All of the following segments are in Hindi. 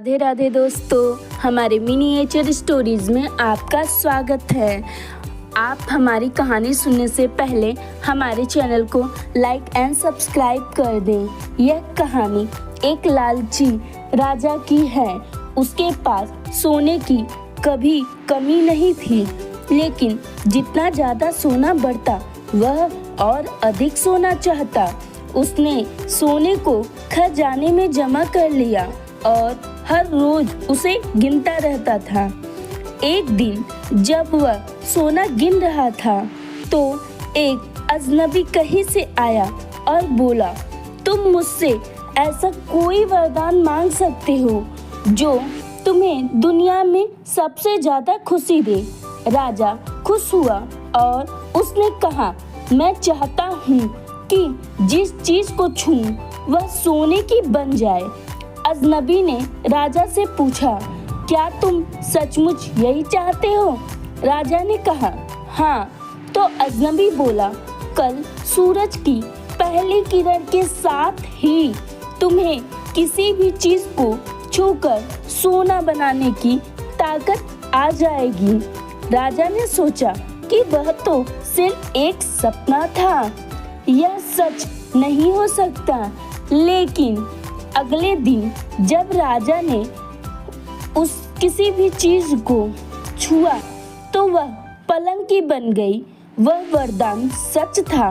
राधे राधे दोस्तों, हमारे मिनिएचर स्टोरीज में आपका स्वागत है। आप हमारी कहानी सुनने से पहले हमारे चैनल को लाइक एंड सब्सक्राइब कर दें। यह कहानी एक लालची राजा की है। उसके पास सोने की कभी कमी नहीं थी, लेकिन जितना ज़्यादा सोना बढ़ता वह और अधिक सोना चाहता। उसने सोने को खजाने में जमा कर लिया और हर रोज उसे गिनता रहता था। एक दिन जब वह सोना गिन रहा था तो एक अजनबी कहीं से आया और बोला, तुम मुझसे ऐसा कोई वरदान मांग सकते हो जो तुम्हें दुनिया में सबसे ज्यादा खुशी दे। राजा खुश हुआ और उसने कहा, मैं चाहता हूँ कि जिस चीज को छूऊं वह सोने की बन जाए। अजनबी ने राजा से पूछा, क्या तुम सचमुच यही चाहते हो? राजा ने कहा, हाँ। तो अजनबी बोला, कल सूरज की पहली किरण के साथ ही तुम्हें किसी भी चीज को छूकर सोना बनाने की ताकत आ जाएगी। राजा ने सोचा कि वह तो सिर्फ एक सपना था, यह सच नहीं हो सकता। लेकिन अगले दिन जब राजा ने उस किसी भी चीज को छुआ तो वह पलंग की बन गई। वह वरदान सच था।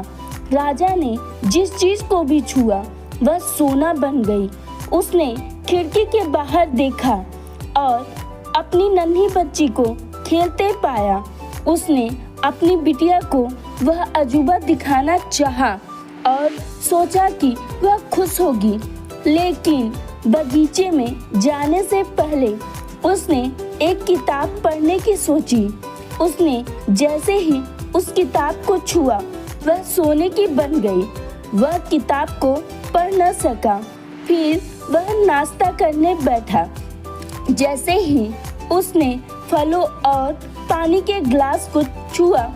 राजा ने जिस चीज को भी छुआ वह सोना बन गई। उसने खिड़की के बाहर देखा और अपनी नन्ही बच्ची को खेलते पाया। उसने अपनी बिटिया को वह अजूबा दिखाना चाहा और सोचा कि वह खुश होगी, लेकिन बगीचे में जाने से पहले उसने एक किताब पढ़ने की सोची। उसने जैसे ही उस किताब को छुआ वह सोने की बन गई। वह किताब को पढ़ न सका। फिर वह नाश्ता करने बैठा। जैसे ही उसने फलों और पानी के ग्लास को छुआ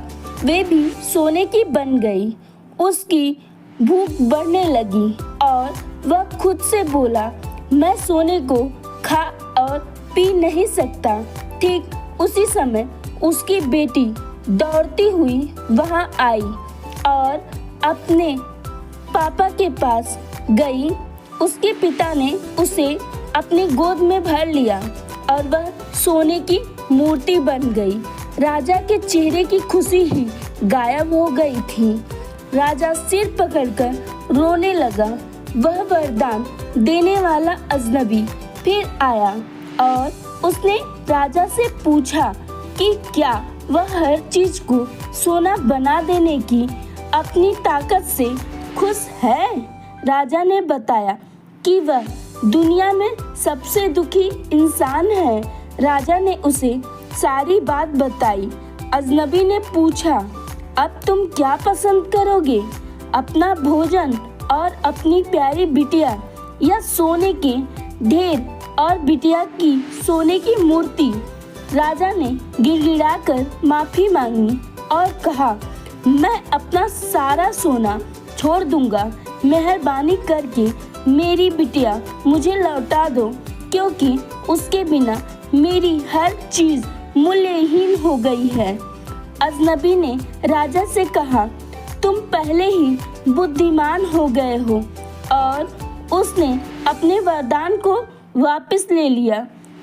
वे भी सोने की बन गई। उसकी भूख बढ़ने लगी और वह खुद से बोला, मैं सोने को खा और पी नहीं सकता। ठीक उसी समय उसकी बेटी दौड़ती हुई वहां आई और अपने पापा के पास गई। उसके पिता ने उसे अपनी गोद में भर लिया और वह सोने की मूर्ति बन गई। राजा के चेहरे की खुशी ही गायब हो गई थी। राजा सिर पकड़कर रोने लगा। वह वरदान देने वाला अजनबी फिर आया और उसने राजा से पूछा कि क्या वह हर चीज को सोना बना देने की अपनी ताकत से खुश है। राजा ने बताया कि वह दुनिया में सबसे दुखी इंसान है। राजा ने उसे सारी बात बताई। अजनबी ने पूछा, अब तुम क्या पसंद करोगे, अपना भोजन और अपनी प्यारी बिटिया या सोने के ढेर और बिटिया की सोने की मूर्ति? राजा ने गिड़गिड़ाकर माफी मांगी और कहा, मैं अपना सारा सोना छोड़ दूंगा। मेहरबानी करके मेरी बिटिया मुझे लौटा दो, क्योंकि उसके बिना मेरी हर चीज मूल्यहीन हो गई है। अजनबी ने राजा से कहा, तुम पहले ही बुद्धिमान हो गए हो। और उसने अपने वरदान को वापस ले लिया।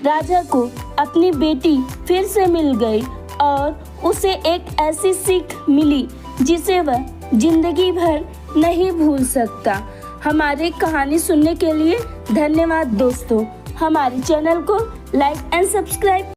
राजा को अपनी बेटी फिर से मिल गई और उसे एक ऐसी सीख मिली जिसे वह जिंदगी भर नहीं भूल सकता। हमारी कहानी सुनने के लिए धन्यवाद दोस्तों। हमारे चैनल को लाइक एंड सब्सक्राइब